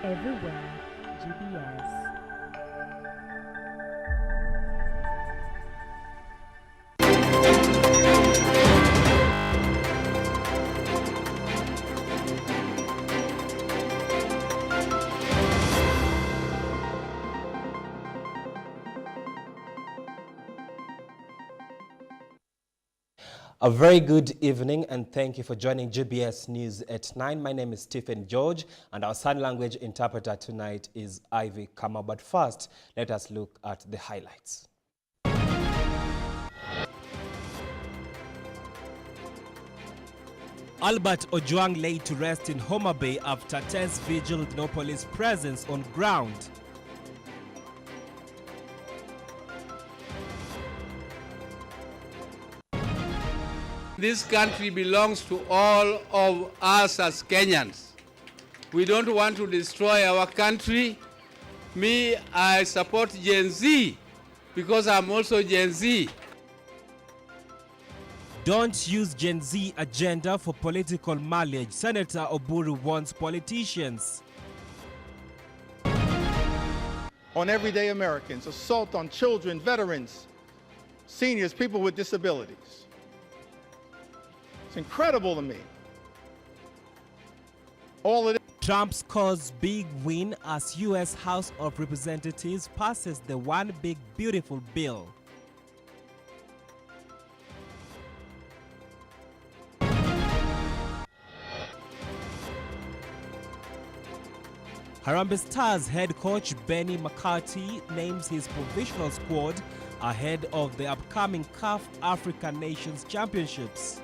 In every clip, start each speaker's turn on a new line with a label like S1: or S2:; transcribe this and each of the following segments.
S1: everywhere. GBS.
S2: A very good evening and thank you for joining GBS News at 9. My name is Stephen George and our sign language interpreter tonight is Ivy Kama. But first, let us look at the highlights. Albert Ojwang laid to rest in Homa Bay after tense vigil with no police presence on ground.
S3: This country belongs to all of us as Kenyans. We don't want to destroy our country. Me, I support Gen Z because I'm also Gen Z.
S2: Don't use Gen Z agenda for political mileage. Senator Oburu warns politicians.
S4: On everyday Americans, assault on children, veterans, seniors, people with disabilities. It's incredible to me. All of it.
S2: Trump scores big win as U.S. House of Representatives passes the One Big Beautiful Bill. Harambee Stars head coach Benny McCarthy names his provisional squad ahead of the upcoming CAF African Nations Championships.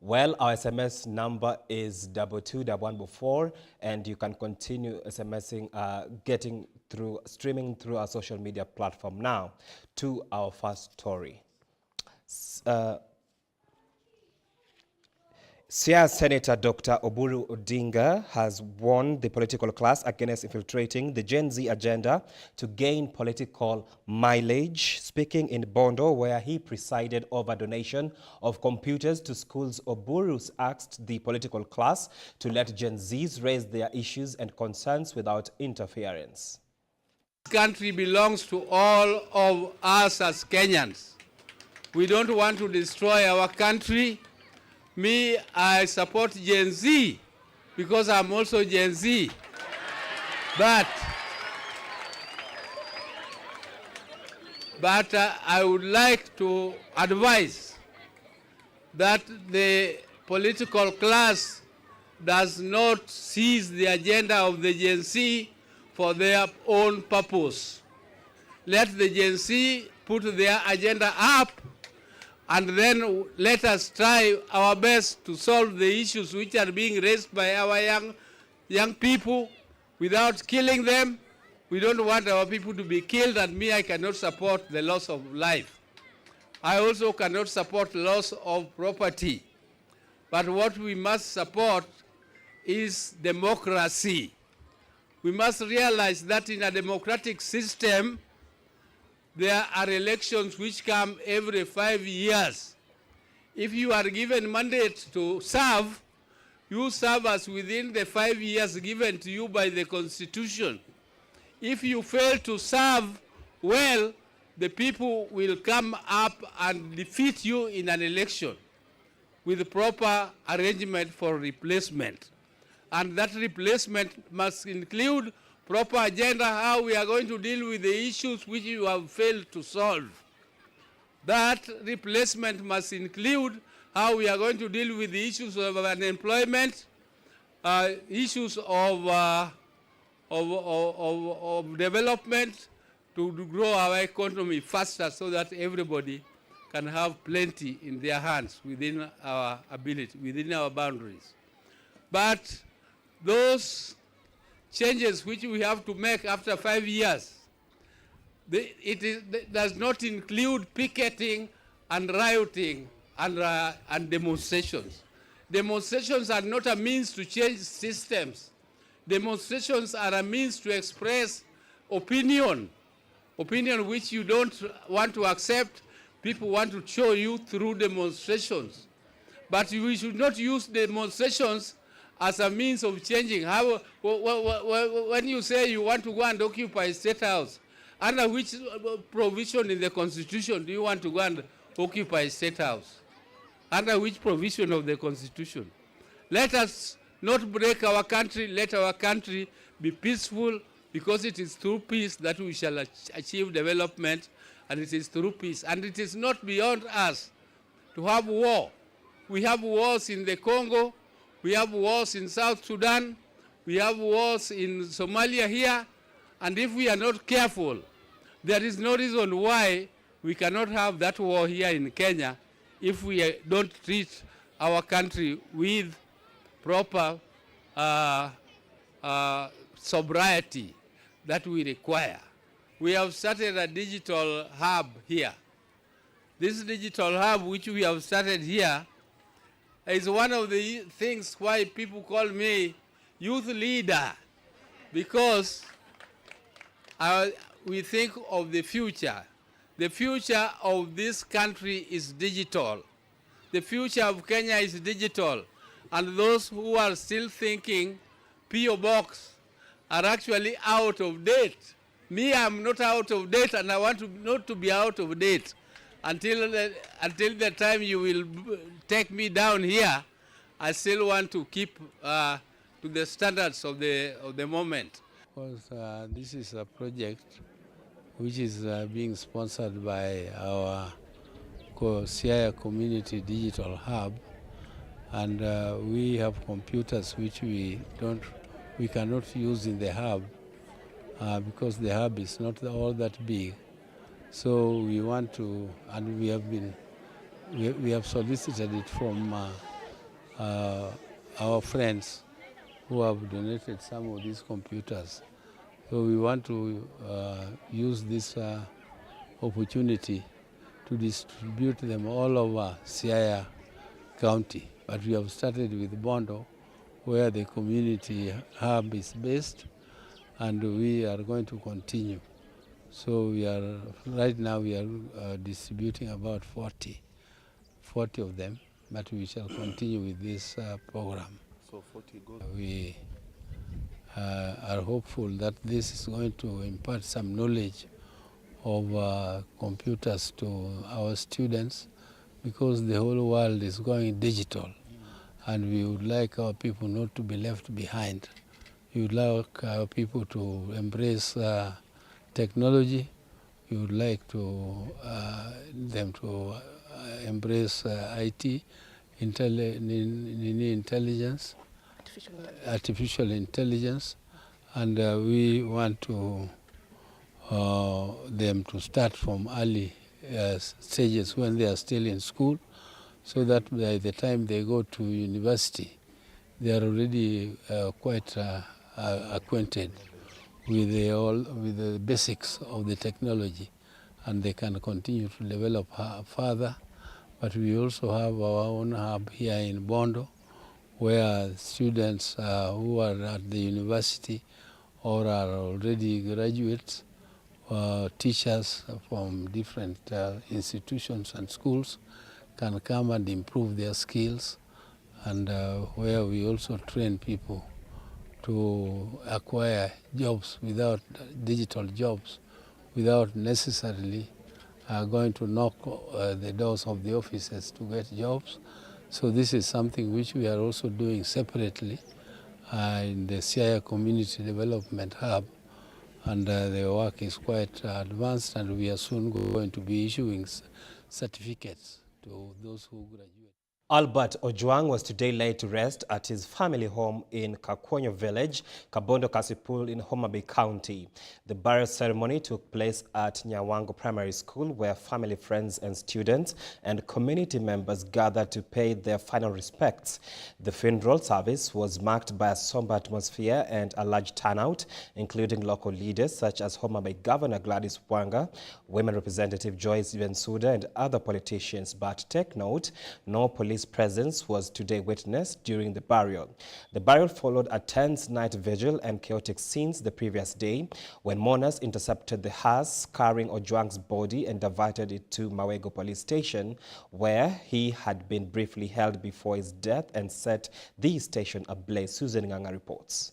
S2: Well, our SMS number is 22114, and you can continue SMSing, streaming through our social media platform. Now, to our first story. Siaya Senator Dr. Oburu Odinga has warned the political class against infiltrating the Gen Z agenda to gain political mileage. Speaking in Bondo, where he presided over donation of computers to schools, Oburu asked the political class to let Gen Zs raise their issues and concerns without interference.
S3: This country belongs to all of us as Kenyans. We don't want to destroy our country. Me, I support Gen Z because I'm also Gen Z. But I would like to advise that the political class does not seize the agenda of the Gen Z for their own purpose. Let the Gen Z put their agenda up, and then let us try our best to solve the issues which are being raised by our young people without killing them. We don't want our people to be killed, and me, I cannot support the loss of life. I also cannot support loss of property. But what we must support is democracy. We must realize that in a democratic system, there are elections which come every 5 years. If you are given mandate to serve, you serve as within the 5 years given to you by the Constitution. If you fail to serve well, the people will come up and defeat you in an election with proper arrangement for replacement. And that replacement must include proper agenda, how we are going to deal with the issues which you have failed to solve. That replacement must include how we are going to deal with the issues of unemployment, issues of development to grow our economy faster so that everybody can have plenty in their hands within our ability, within our boundaries. But those changes which we have to make after 5 years, it does not include picketing and rioting and demonstrations. Demonstrations are not a means to change systems. Demonstrations are a means to express opinion. opinion which you don't want to accept, people want to show you through demonstrations. But we should not use demonstrations as a means of changing. How, when you say you want to go and occupy State House, under which provision in the Constitution do you want to go and occupy State House? Under which provision of the Constitution? Let us not break our country. Let our country be peaceful, because it is through peace that we shall achieve development, and it is through peace. And it is not beyond us to have war. We have wars in the Congo. We have wars in South Sudan. We have wars in Somalia here. And if we are not careful, there is no reason why we cannot have that war here in Kenya if we don't treat our country with proper sobriety that we require. We have started a digital hub here. This digital hub which we have started here is one of the things why people call me youth leader, because we think of the future. The future of this country is digital. The future of Kenya is digital. And those who are still thinking P.O. Box are actually out of date. Me, I'm not out of date, and I want to not to be out of date. Until the time you will take me down here, I still want to keep to the standards of the moment.
S5: Because this is a project which is being sponsored by our Siaya Community Digital Hub, and we have computers which we cannot use in the hub because the hub is not all that big. So we want to, and we have solicited it from our friends who have donated some of these computers. So we want to use this opportunity to distribute them all over Siaya County. But we have started with Bondo, where the community hub is based, and we are going to continue. So right now we are distributing about 40 of them, but we shall continue with this program.
S6: So 40 goes.
S5: We are hopeful that this is going to impart some knowledge of computers to our students, because the whole world is going digital, and we would like our people not to be left behind. We would like our people to embrace technology. We would like them to embrace IT, intelligence, artificial intelligence, and we want to them to start from early stages when they are still in school, so that by the time they go to university, they are already quite acquainted with the basics of the technology, and they can continue to develop further. But we also have our own hub here in Bondo, where students who are at the university or are already graduates, teachers from different institutions and schools can come and improve their skills, and where we also train people to acquire jobs digital jobs, without necessarily going to knock the doors of the offices to get jobs. So this is something which we are also doing separately in the Siaya Community Development Hub, and the work is quite advanced, and we are soon going to be issuing certificates to those who graduate.
S2: Albert Ojwang was today laid to rest at his family home in Kakwonyo Village, Kabondo Kasipul in Homa Bay County. The burial ceremony took place at Nyawango Primary School, where family, friends and students and community members gathered to pay their final respects. The funeral service was marked by a somber atmosphere and a large turnout, including local leaders such as Homa Bay Governor Gladys Wanga, Women Representative Joyce Bensuda and other politicians. But take note, no police police presence was today witnessed during the burial. The burial followed a tense night vigil and chaotic scenes the previous day when mourners intercepted the hearse carrying Ojwang's body and diverted it to Mawego police station, where he had been briefly held before his death and set the station ablaze. Susan Nganga reports.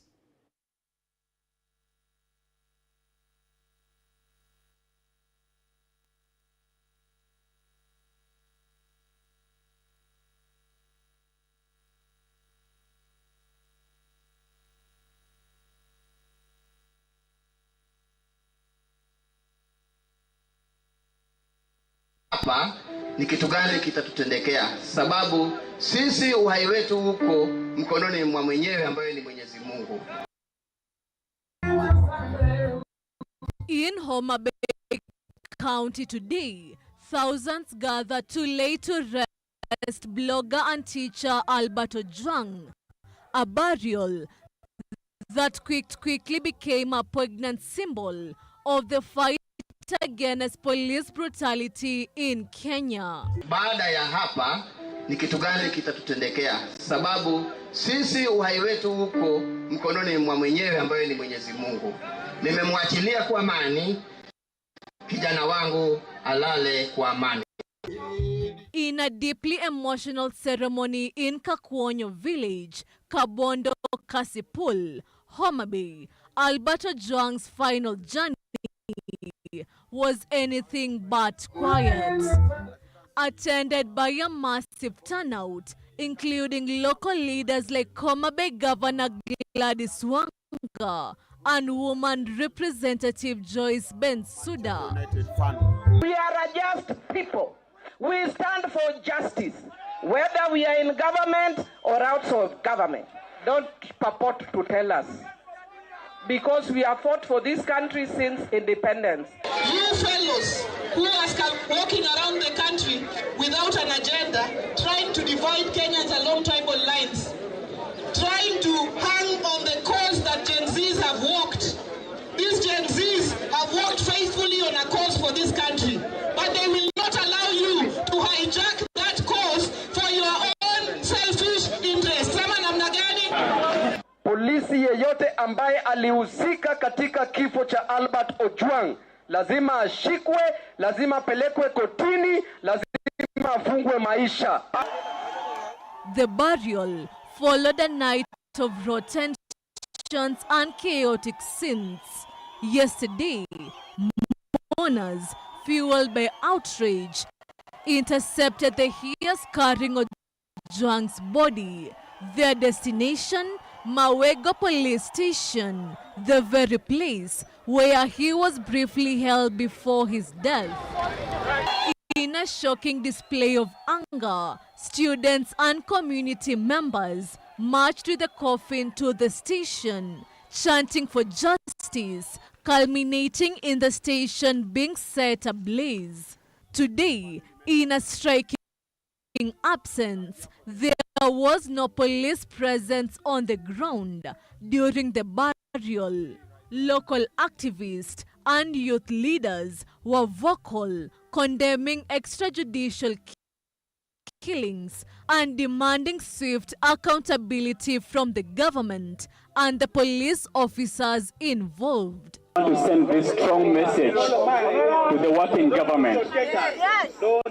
S6: Hapa ni kitu gani kitatutendekea, sababu sisi uhai wetu huko mkononi mwa mwenyewe ambaye ni Mwenyezi Mungu.
S7: In Homa Bay County today, thousands gathered to lay to rest blogger and teacher Albert Ojwang, a burial that quickly became a poignant symbol of the fight against police brutality in Kenya.
S6: Baada ya hapa ni kitu gani kitatutendekea, sababu sisi uhai wetu huko mkononi mwa mwenyewe ambaye ni Mwenyezi Mungu. Nimemwachilia kwa amani kijana wangu alale kwa amani.
S7: In a deeply emotional ceremony in Kakuonyo village, Kabondo, Kasipul, Homa Bay, Albert Ojwang's final journey was anything but quiet. Attended by a massive turnout, including local leaders like Homa Bay Governor Gladys Wanga and Woman Representative Joyce Bensouda.
S8: We are a just people. We stand for justice, whether we are in government or outside of government. Don't purport to tell us, because we have fought for this country since independence.
S9: You fellows who are walking around the country without an agenda, trying to divide Kenyans along tribal lines, trying to hang on the cause that Gen Zs have walked. These Gen Zs have worked faithfully on a cause for this country, but they will not allow you to hijack that cause for your own selfish interests.
S8: Polisi yeyote ambaye alihusika katika kifo cha Albert Ojwang lazima ashikwe, lazima apelekwe kotini, lazima afungwe maisha.
S7: The burial followed a night of raw tensions and chaotic scenes. Yesterday, mourners, fueled by outrage, intercepted the hearse carrying Ojwang's body. Their destination, Mawego Police Station, the very place where he was briefly held before his death. In a shocking display of anger, students and community members marched with the coffin to the station, chanting for justice, culminating in the station being set ablaze. Today, in a striking absence, there was no police presence on the ground during the burial. Local activists and youth leaders were vocal, condemning extrajudicial killings and demanding swift accountability from the government and the police officers involved.
S10: I want to send this strong message to the working government.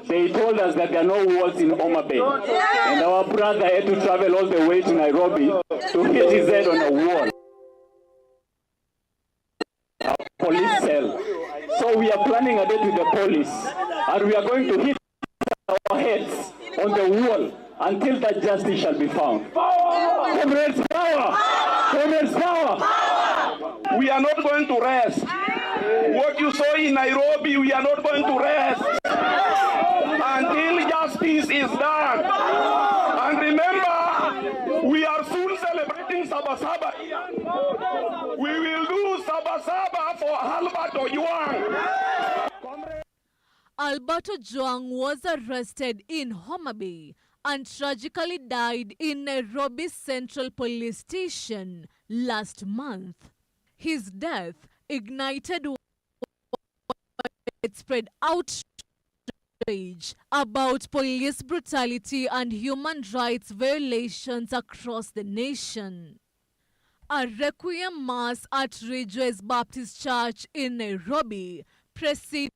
S10: They told us that there are no walls in Homa Bay, and our brother had to travel all the way to Nairobi to hit his head on a wall, a police cell. So we are planning a date with the police, and we are going to hit our heads on the wall until that justice shall be found. Comrades, power! Comrades, power!
S11: We are not going to rest. What you saw in Nairobi, we are not going to rest until justice is done. And remember, we are soon celebrating Sabasaba. We will do Sabasaba for Albert Ojwang.
S7: Albert Ojwang was arrested in Homa Bay and tragically died in Nairobi Central Police Station last month. His death ignited widespread outrage outrage about police brutality and human rights violations across the nation. A requiem mass at Rejoice Baptist Church in Nairobi preceded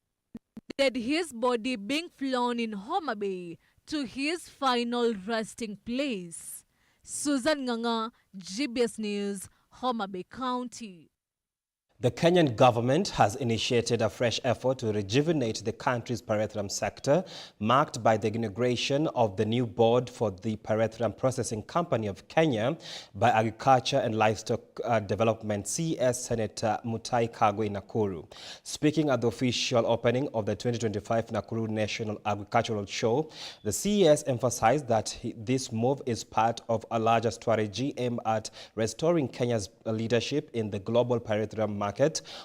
S7: his body being flown in Homa Bay to his final resting place. Susan Nganga, GBS News, Homa Bay County.
S2: The Kenyan government has initiated a fresh effort to rejuvenate the country's pyrethrum sector, marked by the inauguration of the new board for the Pyrethrum Processing Company of Kenya by Agriculture and Livestock Development CS Senator Mutahi Kagwe Nakuru. Speaking at the official opening of the 2025 Nakuru National Agricultural Show, the CES emphasized that this move is part of a larger strategy aimed at restoring Kenya's leadership in the global pyrethrum market,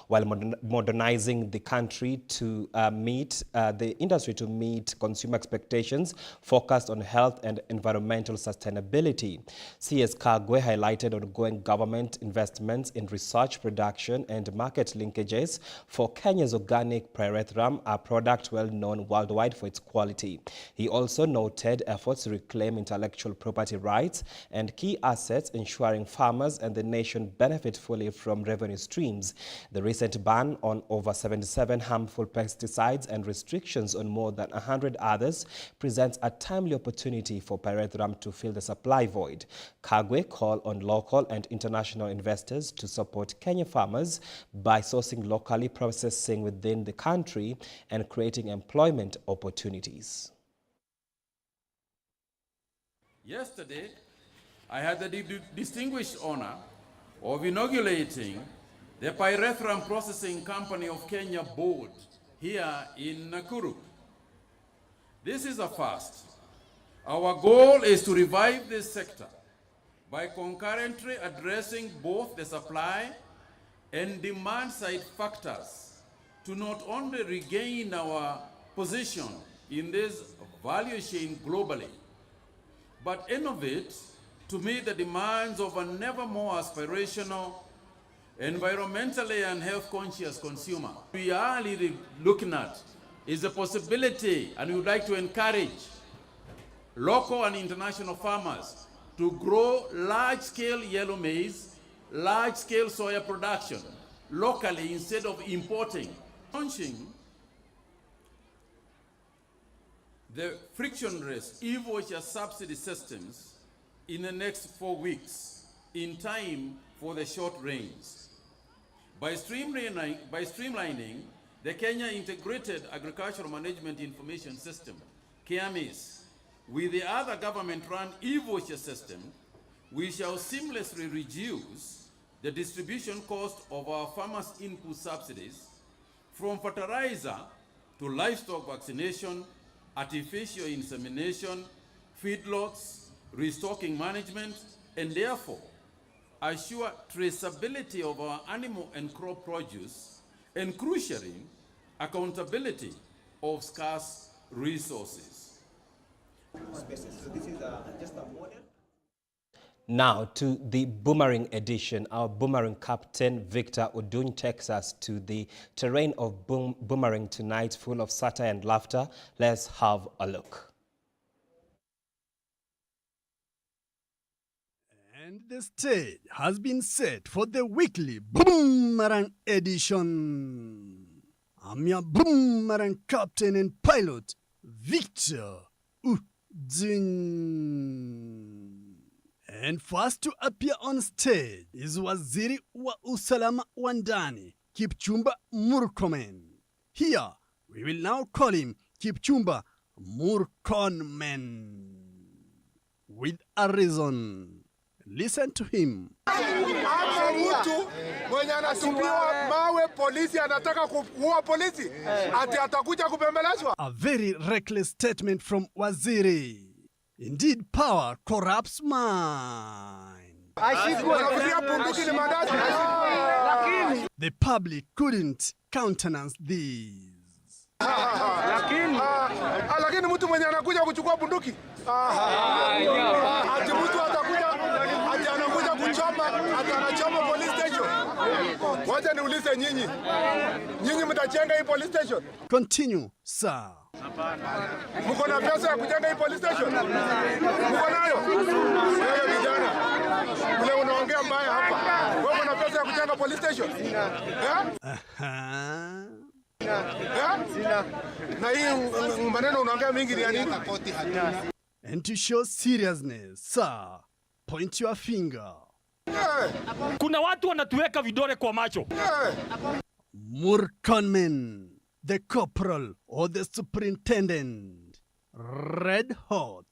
S2: while modernizing the country to meet the industry to meet consumer expectations focused on health and environmental sustainability. CS Kagwe highlighted ongoing government investments in research, production, and market linkages for Kenya's organic pyrethrum, a product well known worldwide for its quality. He also noted efforts to reclaim intellectual property rights and key assets, ensuring farmers and the nation benefit fully from revenue streams. The recent ban on over 77 harmful pesticides and restrictions on more than 100 others presents a timely opportunity for pyrethrum to fill the supply void. Kagwe called on local and international investors to support Kenya farmers by sourcing locally, processing within the country, and creating employment opportunities.
S12: Yesterday, I had the distinguished honor of inaugurating the Pyrethrum Processing Company of Kenya board here in Nakuru. This is a first. Our goal is to revive this sector by concurrently addressing both the supply and demand side factors to not only regain our position in this value chain globally, but innovate to meet the demands of a never more aspirational, environmentally and health-conscious consumer. We are really looking at is the possibility, and we would like to encourage local and international farmers to grow large-scale yellow maize, large-scale soya production locally instead of importing. Launching the frictionless e-voucher subsidy systems in the next 4 weeks in time for the short range. By streamlining the Kenya Integrated Agricultural Management Information System, KIAMIS, with the other government-run e-voucher system, we shall seamlessly reduce the distribution cost of our farmers' input subsidies from fertilizer to livestock vaccination, artificial insemination, feedlots, restocking management, and therefore assure traceability of our animal and crop produce, and crucially, accountability of scarce resources.
S2: So this is just a model. Now to the Boomerang edition. Our Boomerang captain Victor Oduny takes us to the terrain of Boomerang tonight, full of satire and laughter. Let's have a look.
S13: And the stage has been set for the weekly Boomerang edition. I'm your Boomerang captain and pilot, Victor Oduny. And first to appear on stage is Waziri wa Usalama wa Ndani, Kipchumba Murkomen. Here, we will now call him Kipchumba Murkomen. With a reason. Listen to him.
S14: Ama mtu mwenye anatupiwa mawe polisi anataka kuua polisi ati atakuja kubembelezwa.
S13: A very reckless statement from Waziri. Indeed, power corrupts mind. The public couldn't countenance this.
S14: Lakini mtu mwenye anakuja kuchukua bunduki ati mtu atakuja ati anakuja kuchoma ati anachoma police station. Wacha niulize nyinyi. Nyinyi mtajenga hii police station?
S13: Continue, sir.
S14: Mko na pesa ya kujenga hii police station? Mko nayo? Wewe vijana. Ule unaongea mbaya hapa. Wewe uko na pesa ya kujenga police station? Sina. Na hii maneno unaongea mingi ni ya nini?
S13: And to show seriousness, sir, point your finger.
S15: Kuna watu wanatuweka vidole kwa macho.
S13: Murkomen, the corporal or the superintendent. Red hot.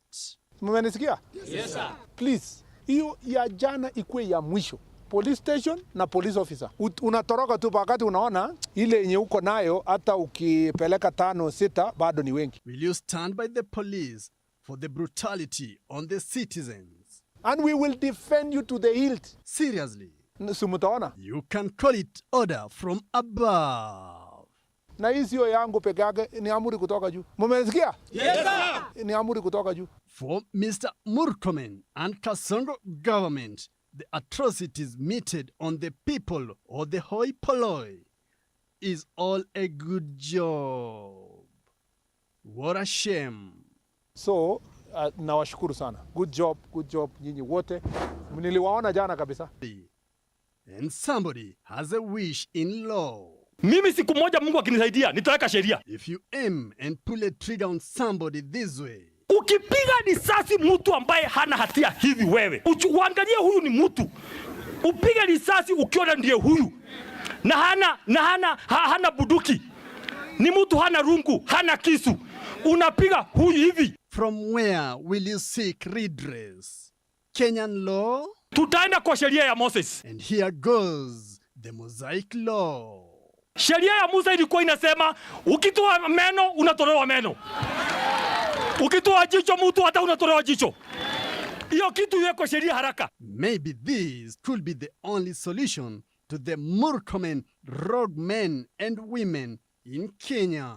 S14: Mmenisikia?
S15: Yes, sir.
S14: Please, hiyo ya jana ikuwe ya mwisho. Police station na police officer. Unatoroka tu wakati unaona ile yenye uko nayo, hata ukipeleka 5 6 bado ni wengi.
S13: Will you stand by the police for the brutality on the citizens?
S14: And we will defend you to the hilt.
S13: Seriously?
S14: Sumutaona?
S13: You can call it order from above.
S14: Na hii sio yangu peke yake, ni amri kutoka juu. Mumesikia?
S15: Yes, sir.
S14: Ni amri kutoka juu.
S13: For Mr. Murkomen and Kasongo government, the atrocities meted on the people or the hoi polloi is all a good job. What a shame.
S14: So, nawashukuru sana. Good job nyinyi wote. Niliwaona jana kabisa.
S13: And somebody has a wish in law.
S15: Mimi siku moja Mungu akinisaidia nitaweka sheria.
S13: If you aim and pull a trigger on somebody this way.
S15: Ukipiga risasi mtu ambaye hana hatia hivi wewe. Uangalie huyu ni mtu. Upige risasi ukiona ndiye huyu. Na hana buduki. Ni mtu hana rungu, hana kisu. Unapiga huyu hivi.
S13: From where will you seek redress? Kenyan law?
S15: Tutaenda kwa sheria ya Moses.
S13: And here goes the Mosaic law.
S15: Sheria ya Musa ilikuwa inasema ukitoa meno unatolewa meno. Ukitoa jicho mtu hata unatolewa jicho. Hiyo kitu iwekwe sheria haraka.
S13: Maybe this could be the only solution to the Murkomen rogue men and women in Kenya.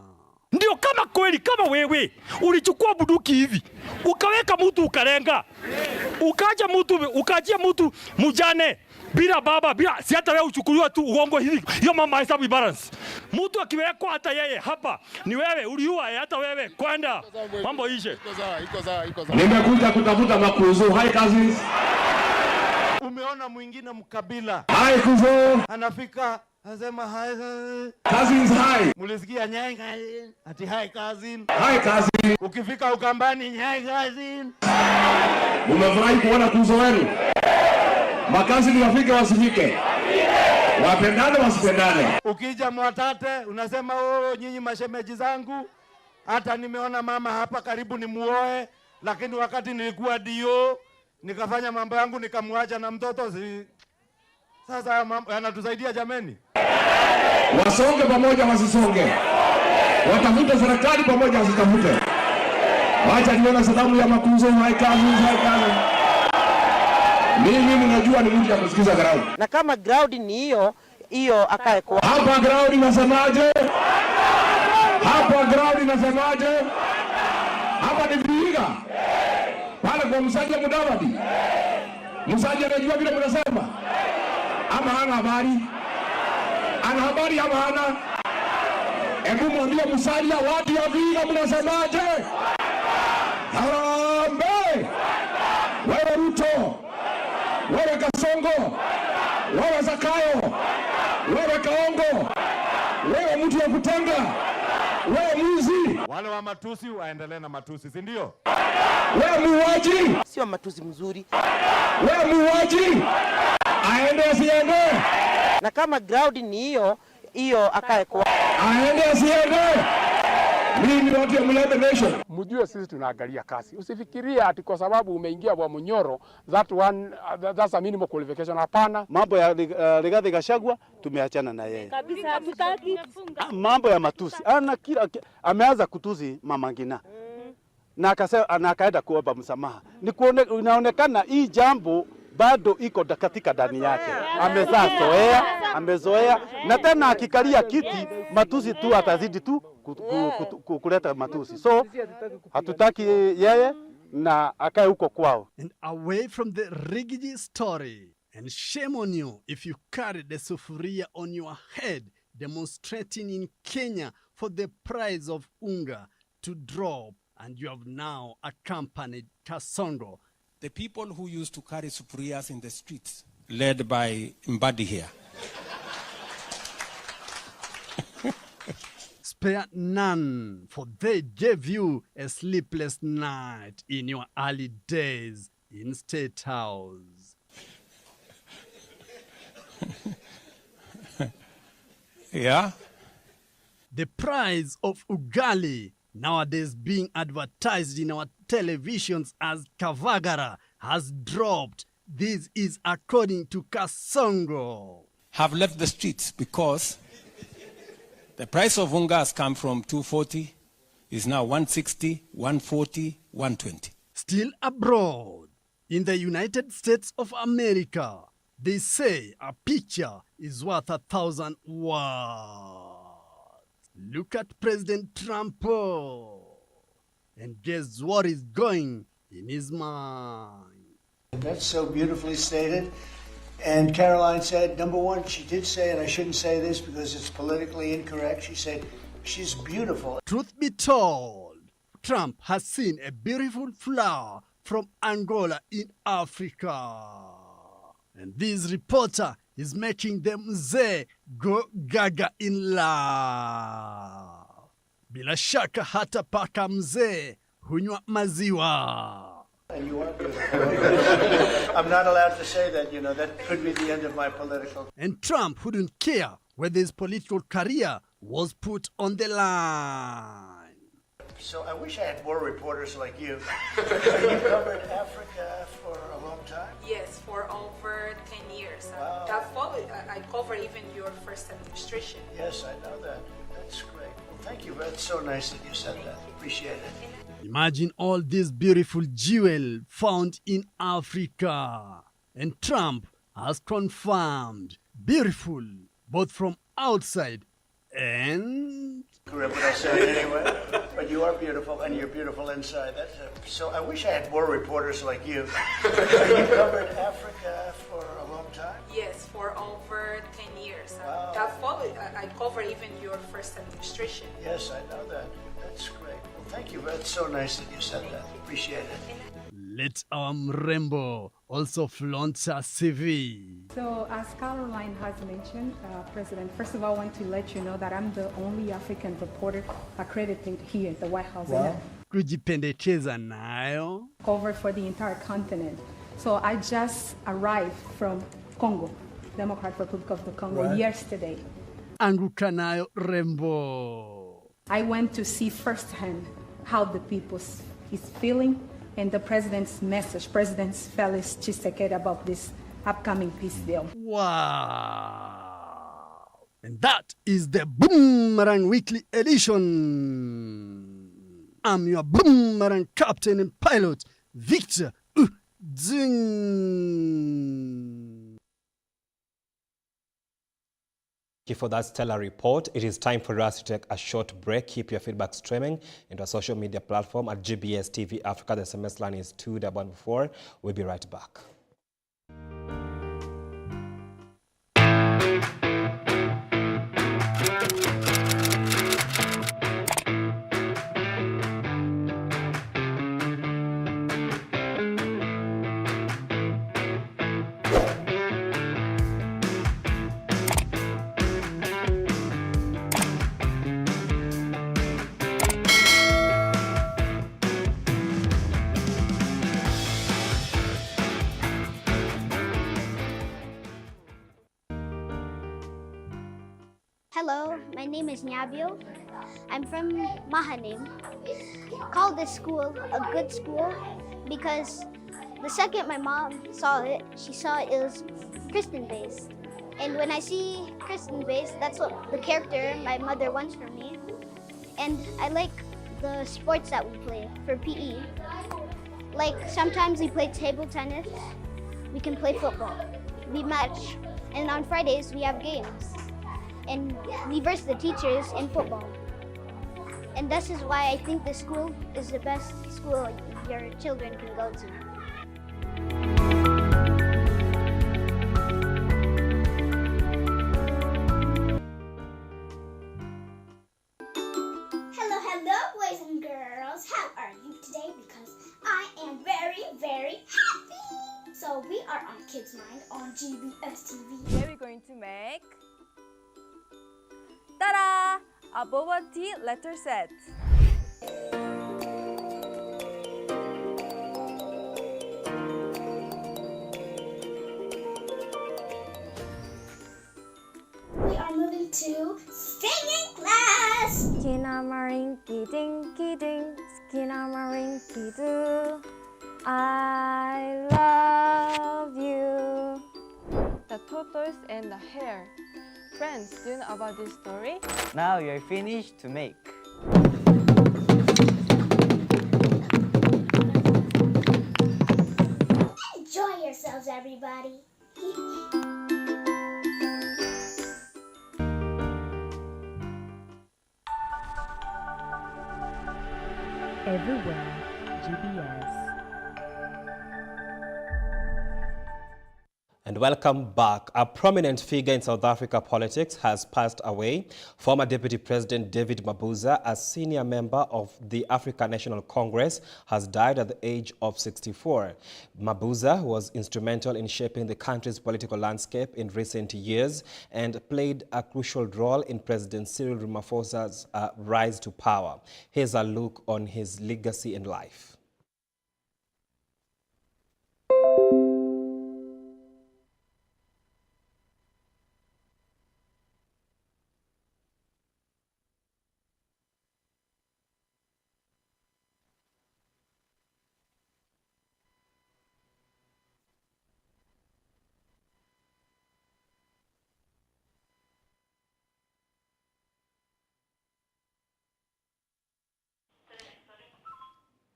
S15: Ndio kama kweli kama wewe ulichukua buduki hivi ukaweka mtu ukalenga ukajia mtu mjane bila baba bila si hata wewe uchukuliwa tu uongo hivi hiyo mama hesabu balance mtu akiwekwa hata yeye hapa ni wewe uliua hata wewe kwenda mambo ishe.
S11: Nimekuja kutafuta makuzo. Hi cousins.
S16: Umeona mwingine mkabila.
S11: Hi kuzo.
S16: Anafika anasema hi
S11: cousins hi.
S16: Mulisikia nyai cousin? Ati hi cousin.
S11: Hi cousin.
S16: Ukifika Ukambani nyai cousin.
S11: Umefurahi kuona kuzo wenu? Makazi ni wafike wasifike. Wapendane wasipendane.
S16: Ukija Mwatate unasema nyinyi mashemeji zangu. Hata nimeona mama hapa karibu ni muoe, lakini wakati nilikuwa dio nikafanya mambo yangu nikamwacha na mtoto Sasa anatusaidia jameni.
S11: Wasonge pamoja wasisonge. Watafute serikali pamoja wasitafute. Wacha niona salamu ya makuzo. Hai kazi. Mimi ninajua ni mtu ya kusikiza ground.
S17: Na kama ground ni hiyo akae kwa.
S11: Hapa ground inasemaje? Hapa ground inasemaje? Hapa ni Vihiga. Pale kwa Musalia Mudavadi. Musalia anajua vile mnasema. Ama hana habari? Ana habari ama hana? Hebu mwambie Musalia watu wa Vihiga mnasemaje? Harambee! Wewe Ruto, wewe Kasongo, wewe Zakayo, wewe Kaongo, wewe mtu wa kutenga, wewe mwizi.
S16: Wale wa matusi waendelee na matusi, si ndio?
S11: Wewe muuaji.
S17: Sio matusi mzuri.
S11: Wewe muuaji. Aende asiende.
S17: Na kama ground ni hiyo akae kwa.
S11: Aende asiende. Mimi watu ya Mlebe Nation.
S18: Mjue sisi tunaangalia kasi. Usifikirie ati kwa sababu umeingia kwa Munyoro that's a minimal qualification. Hapana.
S19: Mambo ya Rigathi Gachagua tumeachana na yeye.
S20: Kabisa hatutaki.
S19: Mambo ya matusi. Ameanza kutusi Mama Ngina. Na akasema akaenda kuomba msamaha. Inaonekana hii jambo bado iko katika ndani yake. Amezoea na tena akikalia kiti matusi tu atazidi tu kuleta matusi. So hatutaki yeye na akae huko kwao.
S13: And away from the Rigiji story, And shame on you if you carry the sufuria on your head, demonstrating in Kenya for the price of unga to drop, and you have now accompanied Kasongo.
S20: The people who used to carry sufurias in the streets, led by Mbadi here.
S13: Spare none, for they gave you a sleepless night in your early days in State House.
S20: Yeah?
S13: The price of ugali, nowadays being advertised in our televisions as Kavagara, has dropped. This is according to Kasongo.
S20: Have left the streets because the price of unga has come from 240, is now 160, 140, 120.
S13: Still abroad, in the United States of America, they say a picture is worth 1,000 words. Look at President Trump and guess what is going in his mind.
S21: That's so beautifully stated. And Caroline said, number one, she did say, and I shouldn't say this because it's politically incorrect, she said, she's beautiful.
S13: Truth be told, Trump has seen a beautiful flower from Angola in Africa. And this reporter is making them mzee go gaga in love. Bila shaka hata paka mzee hunywa maziwa.
S21: And you are beautiful. I'm not allowed to say that, that could be the end of my political.
S13: And Trump wouldn't care whether his political career was put on the line.
S21: So I wish I had more reporters like you. You covered Africa for a long time?
S22: Yes, for over 10 years.
S21: Wow.
S22: I covered even your first administration.
S21: Yes, I know that. That's great. Well, thank you. That's so nice that you said that. Appreciate it.
S13: Imagine all this beautiful jewel found in Africa. And Trump has confirmed beautiful, both from outside and...
S21: Correct what I said anyway. But you are beautiful, and you're beautiful inside. So I wish I had more reporters like you. You covered Africa for a long time?
S22: Yes, for over 10 years.
S21: Wow.
S22: I covered even your first administration.
S21: Yes, I know that. That's great. Well, thank you. That's so nice that you said that. Appreciate it.
S13: Let our Mrembo also flaunt her CV.
S23: So, as Caroline has mentioned, President, first of all, I want to let you know that I'm the only African reporter accredited here at the White House.
S13: Wow. Kujipendekeza nayo.
S23: Covered for the entire continent. So I just arrived from Congo, Democratic Republic of the Congo, yesterday.
S13: Anguka nayo Rembo.
S23: I went to see firsthand how the people is feeling and the president's message, President Felix Tshisekedi, about this upcoming peace deal.
S13: Wow. And that is the Boomerang Weekly Edition. I'm your Boomerang Captain and Pilot, Victor Zing.
S2: For that stellar report, it is time for us to take a short break. Keep your feedback streaming into our social media platform at GBS TV Africa. The SMS line is 2114. We'll be right back.
S24: Hello, my name is Nyabio. I'm from Mahanim. Call this school a good school because the second my mom saw it, she saw it was Christian-based. And when I see Christian-based, that's what the character my mother wants for me. And I like the sports that we play for PE. Like sometimes we play table tennis, we can play football, we match. And on Fridays we have games. And we verse the teachers in football. And this is why I think the school is the best school your children can go to. Kids Mind on GBS TV.
S1: Today we're going to make ta-da! A boba tea letter set.
S24: We are moving to singing class.
S1: Skinamarinky dinky ding, skinamarinky doo. I love you. The tortoise and the hare. Friends, do you know about this story?
S3: Now you're finished to make.
S24: Enjoy yourselves, everybody.
S4: Everywhere, GBS.
S2: And welcome back. A prominent figure in South Africa politics has passed away. Former Deputy President David Mabuza, a senior member of the African National Congress, has died at the age of 64. Mabuza was instrumental in shaping the country's political landscape in recent years and played a crucial role in President Cyril Ramaphosa's rise to power. Here's a look on his legacy in life.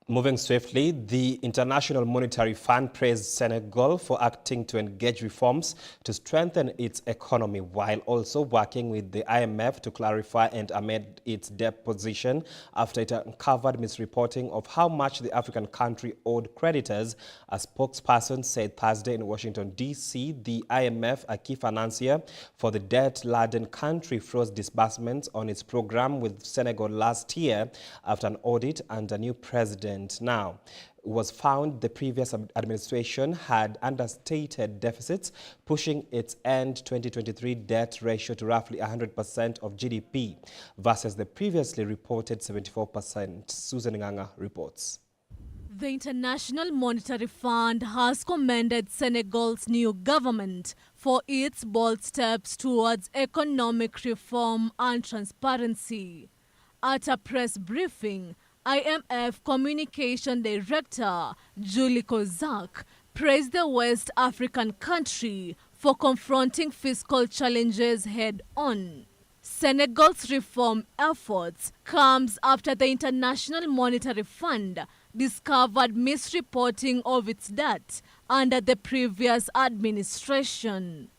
S2: Moving swiftly, the International Monetary Fund praised Senegal for acting to engage reforms to strengthen its economy while also working with the IMF to clarify and amend its debt position after it uncovered misreporting of how much the African country owed creditors. A spokesperson said Thursday in Washington, D.C., the IMF, a key financier for the debt-laden country, froze disbursements on its program with Senegal last year after an audit under new president. Now, it was found the previous administration had understated deficits, pushing its end 2023 debt ratio to roughly 100% of GDP versus the previously reported 74%. Susan Nganga reports.
S7: The International Monetary Fund has commended Senegal's new government for its bold steps towards economic reform and transparency. At a press briefing, IMF Communication Director Julie Kozak praised the West African country for confronting fiscal challenges head-on. Senegal's reform efforts comes after the International Monetary Fund discovered misreporting of its debt under the previous administration.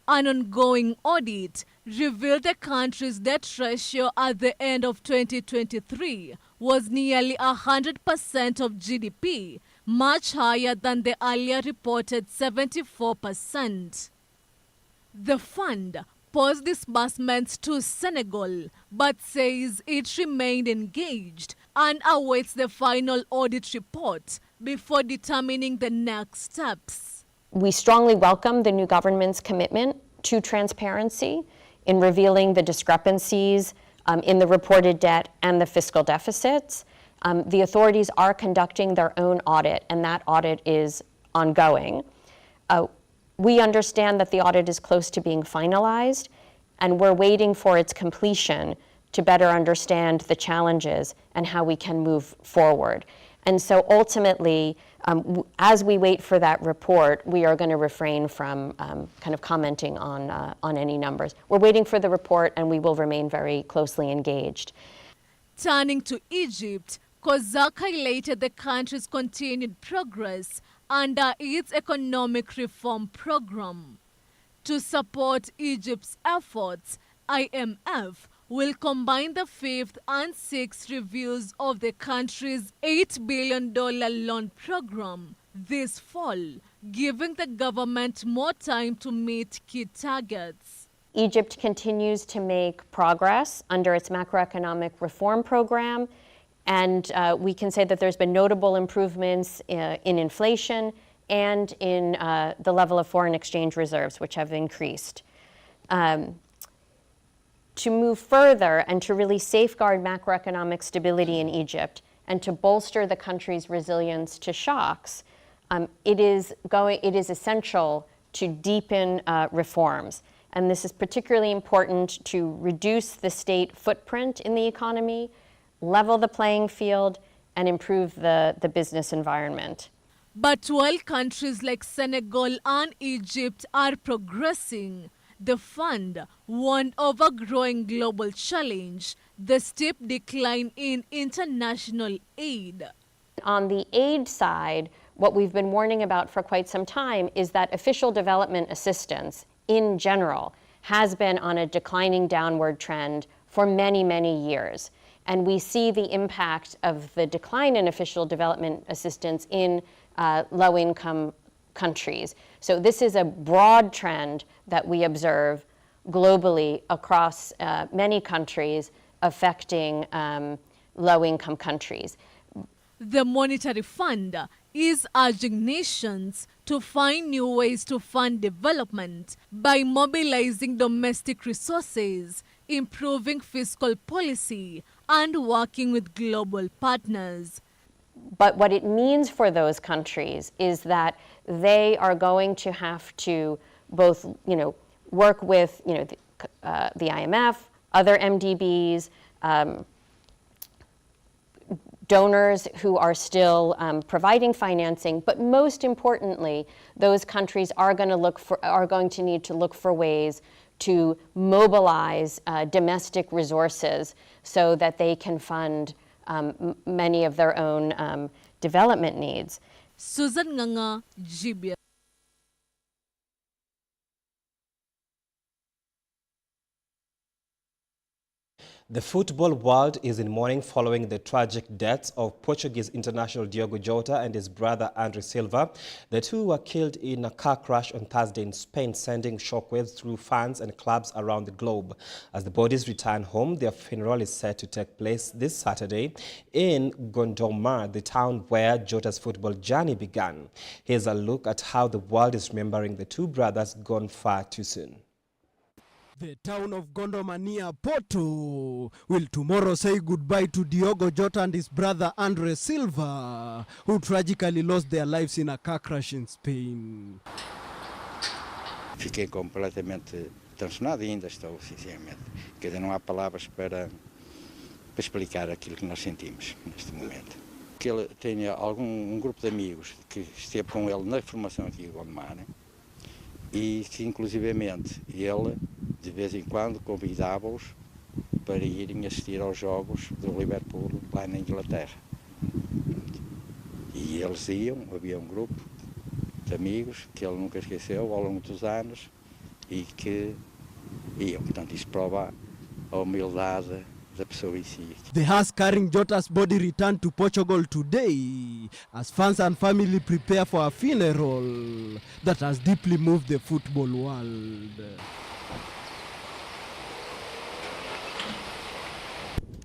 S7: An ongoing audit revealed the country's debt ratio at the end of 2023 was nearly 100% of GDP, much higher than the earlier reported 74%. The fund paused disbursements to Senegal, but says it remained engaged and awaits the final audit report before determining the next steps.
S5: We strongly welcome the new government's commitment to transparency in revealing the discrepancies in the reported debt and the fiscal deficits. The authorities are conducting their own audit, and that audit is ongoing. We understand that the audit is close to being finalized, and we're waiting for its completion to better understand the challenges and how we can move forward. And so ultimately, as we wait for that report, we are going to refrain from kind of commenting on any numbers. We're waiting for the report, and we will remain very closely engaged.
S7: Turning to Egypt, Kozak highlighted the country's continued progress under its economic reform program. To support Egypt's efforts, IMF will combine the fifth and sixth reviews of the country's $8 billion loan program this fall, giving the government more time to meet key targets.
S5: Egypt continues to make progress under its macroeconomic reform program, and we can say that there's been notable improvements in inflation and in the level of foreign exchange reserves, which have increased. To move further and to really safeguard macroeconomic stability in Egypt and to bolster the country's resilience to shocks, it is essential to deepen reforms. And this is particularly important to reduce the state footprint in the economy, level the playing field, and improve the business environment.
S7: But while countries like Senegal and Egypt are progressing, the fund warned of a growing global challenge, the steep decline in international aid.
S5: On the aid side, what we've been warning about for quite some time is that official development assistance in general has been on a declining downward trend for many, many years. And we see the impact of the decline in official development assistance in low-income countries. So this is a broad trend that we observe globally across many countries, affecting low-income countries.
S7: The Monetary Fund is urging nations to find new ways to fund development by mobilizing domestic resources, improving fiscal policy, and working with global partners.
S5: But what it means for those countries is that they are going to have to both, work with, the IMF, other MDBs, donors who are still providing financing, but most importantly, those countries are going to need to look for ways to mobilize domestic resources so that they can fund many of their own development needs.
S7: Susan Nganga, GBS.
S2: The football world is in mourning following the tragic deaths of Portuguese international Diogo Jota and his brother Andre Silva. The two were killed in a car crash on Thursday in Spain, sending shockwaves through fans and clubs around the globe. As the bodies return home, their funeral is set to take place this Saturday in Gondomar, the town where Jota's football journey began. Here's a look at how the world is remembering the two brothers gone far too soon.
S13: The town of Gondomar near Porto will tomorrow say goodbye to Diogo Jota and his brother Andre Silva, who tragically lost their lives in a car crash in Spain.
S6: Fiquei completamente transtornado e ainda estou, sinceramente. Quer dizer, não há palavras para explicar aquilo que nós sentimos neste momento. Que ele tenha um grupo de amigos que esteve com ele na formação aqui em Gondomar, e que inclusivamente ele de vez em quando convidava-os para irem assistir aos jogos do Liverpool lá na Inglaterra. E eles iam, havia um grupo de amigos que ele nunca esqueceu ao longo dos anos e que iam. Portanto, isso prova a humildade da pessoa em si.
S13: The hearse carrying Jota's body returned to Portugal today as fans and family prepare for a funeral that has deeply moved the football world.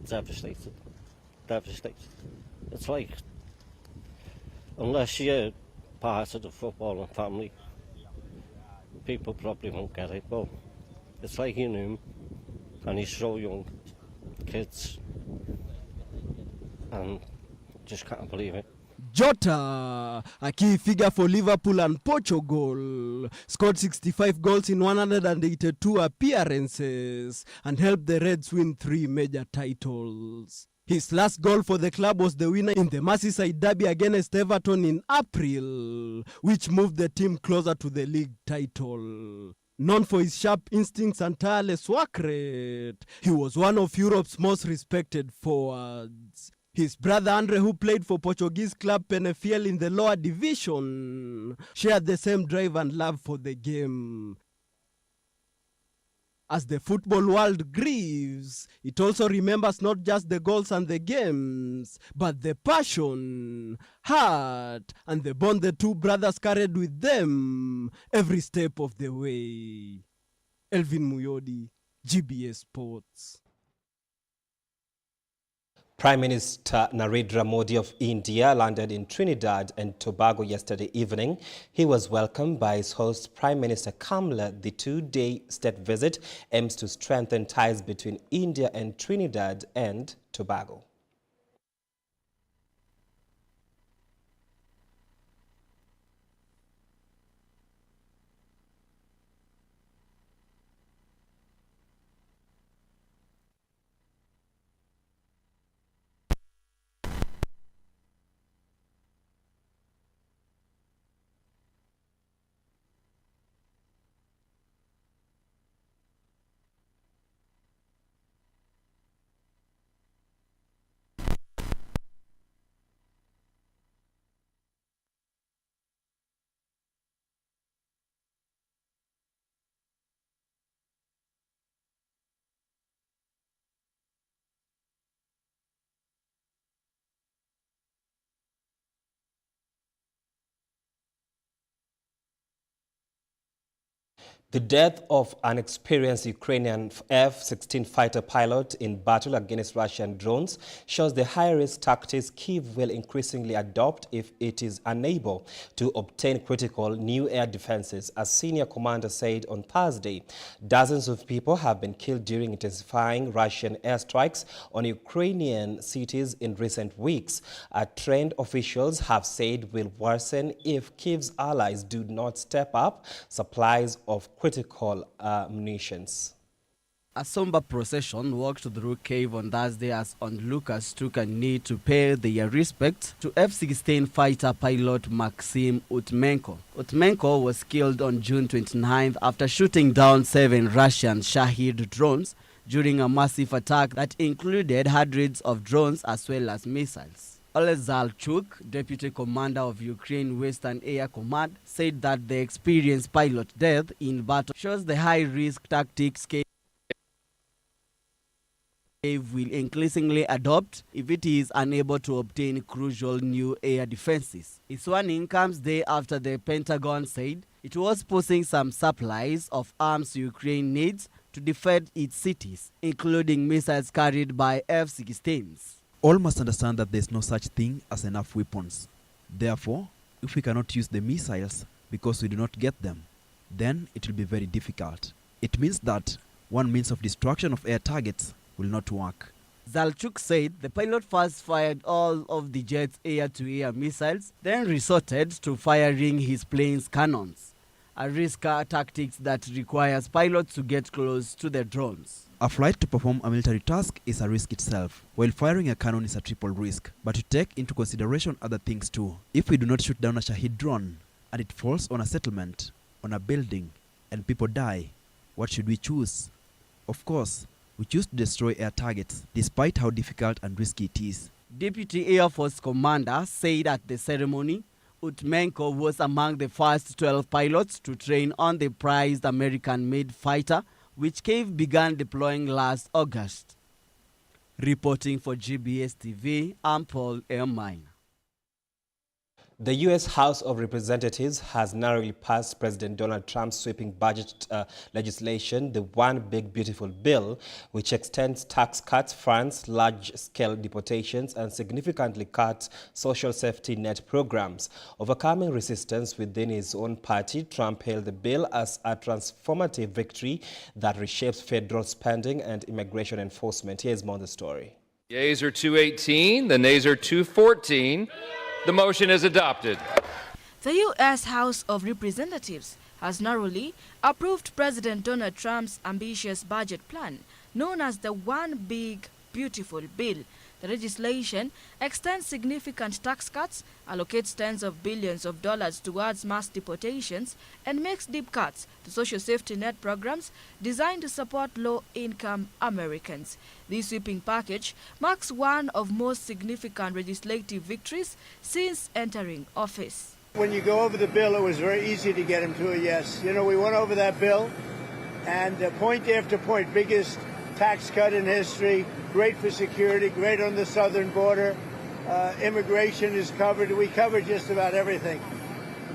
S8: Devastated. Devastated. It's like, unless you're part of the footballing family, people probably won't get it, but it's like you knew him, and he's so young, kids, and just can't believe it.
S13: Jota, a key figure for Liverpool and Portugal, scored 65 goals in 182 appearances and helped the Reds win 3 major titles. His last goal for the club was the winner in the Merseyside derby against Everton in April, which moved the team closer to the league title. Known for his sharp instincts and tireless work rate, he was one of Europe's most respected forwards. His brother Andre, who played for Portuguese club Penafiel in the lower division, shared the same drive and love for the game. As the football world grieves, it also remembers not just the goals and the games, but the passion, heart, and the bond the two brothers carried with them every step of the way. Elvin Muyodi, GBS Sports.
S2: Prime Minister Narendra Modi of India landed in Trinidad and Tobago yesterday evening. He was welcomed by his host, Prime Minister Kamla. The two-day state visit aims to strengthen ties between India and Trinidad and Tobago. The death of an experienced Ukrainian F-16 fighter pilot in battle against Russian drones shows the high-risk tactics Kyiv will increasingly adopt if it is unable to obtain critical new air defenses. A senior commander said on Thursday, dozens of people have been killed during intensifying Russian airstrikes on Ukrainian cities in recent weeks. A trend officials have said will worsen if Kyiv's allies do not step up supplies of critical munitions.
S9: A somber procession walked through Kyiv on Thursday as onlookers took a knee to pay their respects to F-16 fighter pilot Maxim Utmenko. Utmenko was killed on June 29th after shooting down 7 Russian Shahid drones during a massive attack that included hundreds of drones as well as missiles. Oleg Zalchuk, deputy commander of Ukraine Western Air Command, said that the experienced pilot death in battle shows the high-risk tactics Kyiv will increasingly adopt if it is unable to obtain crucial new air defenses. Its warning comes day after the Pentagon said it was posting some supplies of arms Ukraine needs to defend its cities, including missiles carried by F-16s.
S10: All must understand that there is no such thing as enough weapons. Therefore, if we cannot use the missiles because we do not get them, then it will be very difficult. It means that one means of destruction of air targets will not work.
S9: Zalchuk said the pilot first fired all of the jet's air-to-air missiles, then resorted to firing his plane's cannons, a risky tactic that requires pilots to get close to the drones.
S10: A flight to perform a military task is a risk itself, while firing a cannon is a triple risk. But to take into consideration other things too. If we do not shoot down a Shahid drone, and it falls on a settlement, on a building, and people die, what should we choose? Of course, we choose to destroy air targets, despite how difficult and risky it is.
S9: Deputy Air Force Commander said at the ceremony, Utmenko was among the first 12 pilots to train on the prized American-made fighter, which Kyiv began deploying last August. Reporting for GBS TV, I'm Paul Ermine.
S2: The U.S. House of Representatives has narrowly passed President Donald Trump's sweeping budget legislation, the One Big Beautiful Bill, which extends tax cuts, funds large-scale deportations, and significantly cuts social safety net programs. Overcoming resistance within his own party, Trump hailed the bill as a transformative victory that reshapes federal spending and immigration enforcement. Here's more on the story.
S12: Yeas are 218, the nays are 214. The motion is adopted.
S14: The U.S. House of Representatives has narrowly approved President Donald Trump's ambitious budget plan, known as the One Big Beautiful Bill. The legislation extends significant tax cuts, allocates tens of billions of dollars towards mass deportations, and makes deep cuts to social safety net programs designed to support low-income Americans. This sweeping package marks one of most significant legislative victories since entering office.
S21: When you go over the bill, it was very easy to get him to a yes. You know, we went over that bill, and point after point, biggest tax cut in history, great for security, great on the southern border, immigration is covered. We covered just about everything.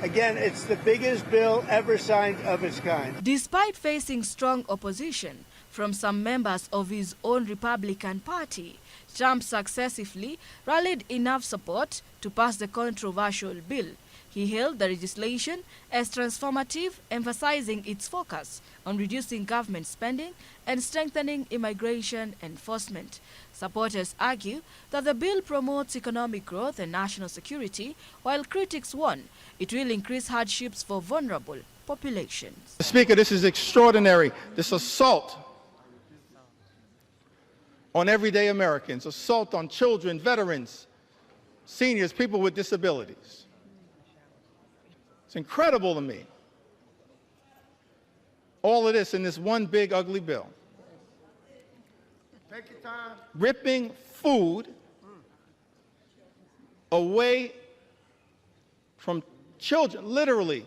S21: Again, it's the biggest bill ever signed of its kind.
S14: Despite facing strong opposition from some members of his own Republican Party, Trump successively rallied enough support to pass the controversial bill. He hailed the legislation as transformative, emphasizing its focus on reducing government spending and strengthening immigration enforcement. Supporters argue that the bill promotes economic growth and national security, while critics warn it will increase hardships for vulnerable populations.
S11: Speaker, this is extraordinary. This assault on everyday Americans, assault on children, veterans, seniors, people with disabilities. It's incredible to me. All of this in this one big ugly bill.
S21: Take your time.
S11: Ripping food away from children, literally.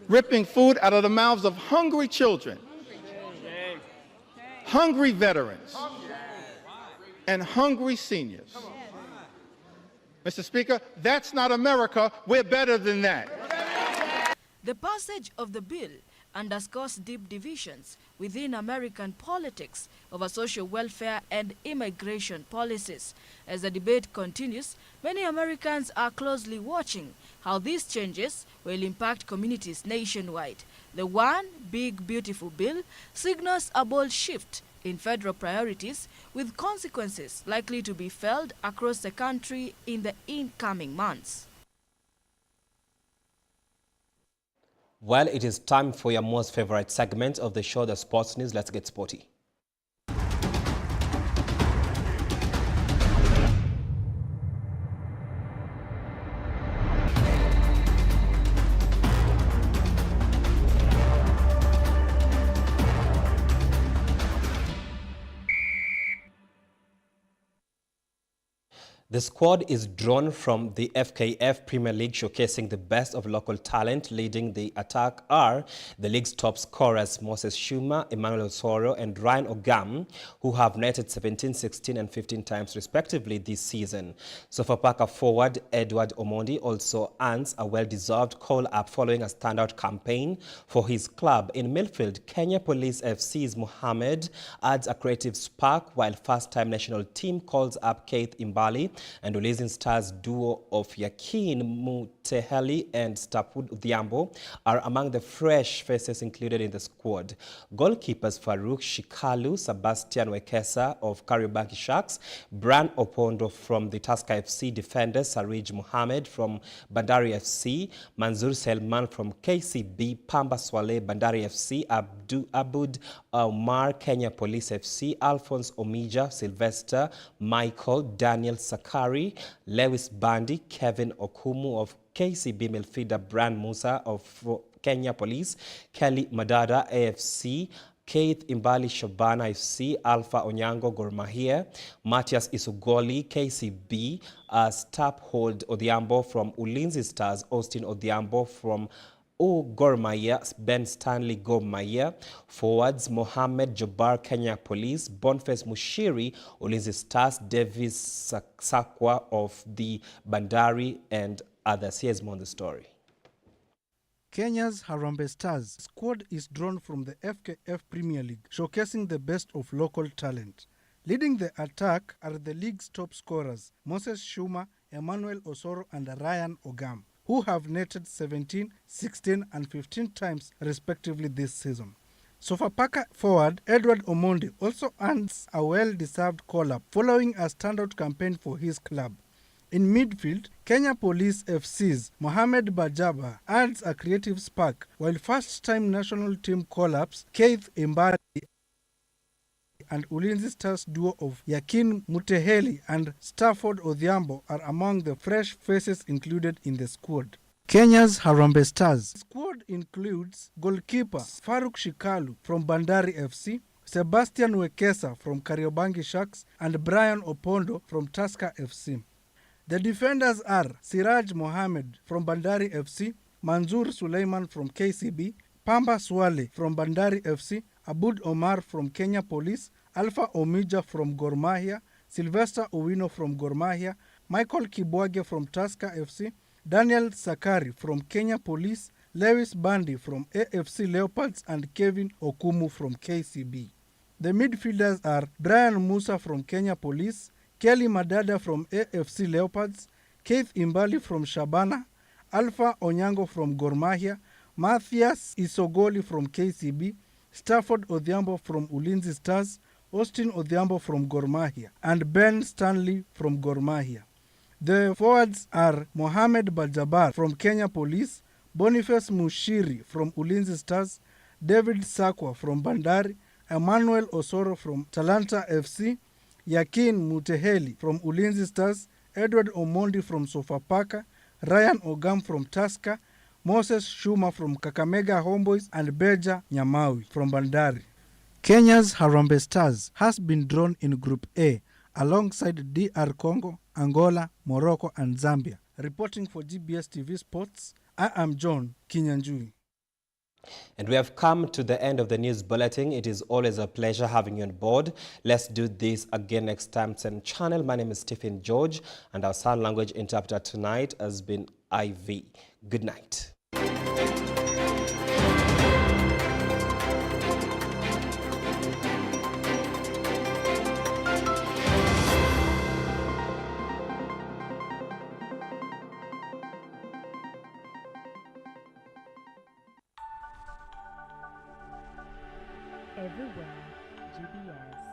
S11: Ripping food out of the mouths of hungry children, hungry veterans, and hungry seniors. Mr. Speaker, that's not America. We're better than that.
S14: The passage of the bill underscores deep divisions within American politics over social welfare and immigration policies. As the debate continues, many Americans are closely watching how these changes will impact communities nationwide. The One Big Beautiful Bill signals a bold shift in federal priorities, with consequences likely to be felt across the country in the incoming months.
S2: Well, it is time for your most favorite segment of the show, the Sports News. Let's get sporty. The squad is drawn from the FKF Premier League, showcasing the best of local talent. Leading the attack are the league's top scorers Moses Shuma, Emmanuel Osoro and Ryan Ogam, who have netted 17, 16 and 15 times respectively this season. Sofapaka forward Edward Omondi also earns a well-deserved call-up following a standout campaign for his club. In midfield, Kenya Police FC's Mohamed adds a creative spark, while first-time national team calls up Keith Imbali and Ulinzi Stars duo of Yakin Muteheli and Stapud Udhiambo are among the fresh faces included in the squad. Goalkeepers Farouk Shikalu, Sebastian Wekesa of Kariobangi Sharks, Bran Opondo from the Tusker FC, defenders Sarij Mohammed from Bandari FC, Manzur Selman from KCB, Pamba Swale Bandari FC, Abud Omar Kenya Police FC, Alphonse Omija, Sylvester Michael, Daniel Sakari, Lewis Bandi, Kevin Okumu of KCB midfielder Bran Musa of Kenya Police, Kelly Madada AFC, Keith Imbali Shabana FC, Alpha Onyango Gor Mahia, Matthias Isugoli KCB, Staphold Odhiambo from Ulinzi Stars, Austin Odhiambo from Gor Mahia, Ben Stanley Gor Mahia, forwards Mohamed Jabbar Kenya Police, Boniface Mushiri Ulinzi Stars, Davis Sakwa of the Bandari and others. Here's more on the story.
S15: Kenya's Harambee Stars squad is drawn from the FKF Premier League, showcasing the best of local talent. Leading the attack are the league's top scorers Moses Shuma, Emmanuel Osoro and Ryan Ogam, who have netted 17, 16 and 15 times respectively this season. Sofapaka forward Edward Omondi also earns a well-deserved call-up following a standout campaign for his club. In midfield, Kenya Police FC's Mohamed Bajaba adds a creative spark, while first-time national team call-ups Keith Imbali and Ulinzi Stars duo of Yakin Muteheli and Stafford Odhiambo are among the fresh faces included in the squad. Kenya's Harambee Stars squad includes goalkeeper Farouk Shikalu from Bandari FC, Sebastian Wekesa from Kariobangi Sharks and Brian Opondo from Tusker FC. The defenders are Siraj Mohammed from Bandari FC, Manzur Suleiman from KCB, Pamba Swale from Bandari FC, Abud Omar from Kenya Police, Alpha Omija from Gor Mahia, Sylvester Owino from Gor Mahia, Michael Kibwage from Tusker FC, Daniel Sakari from Kenya Police, Lewis Bandi from AFC Leopards and Kevin Okumu from KCB. The midfielders are Brian Musa from Kenya Police, Kelly Madada from AFC Leopards, Keith Imbali from Shabana, Alpha Onyango from Gor Mahia, Matthias Isogoli from KCB, Stafford Odhiambo from Ulinzi Stars, Austin Odhiambo from Gor Mahia, and Ben Stanley from Gor Mahia. The forwards are Mohamed Bajabar from Kenya Police, Boniface Mushiri from Ulinzi Stars, David Sakwa from Bandari, Emmanuel Osoro from Talanta FC, Yakin Muteheli from Ulinzi Stars, Edward Omondi from Sofapaka, Ryan Ogam from Tusker, Moses Shuma from Kakamega Homeboys, and Beja Nyamawi from Bandari. Kenya's Harambee Stars has been drawn in Group A alongside DR Congo, Angola, Morocco, and Zambia. Reporting for GBS TV Sports, I am John Kinyanjui.
S2: And we have come to the end of the news bulletin. It is always a pleasure having you on board. Let's do this again next time. Same channel. My name is Stephen George, and our sign language interpreter tonight has been IV. Good night.
S4: Everywhere, GBS.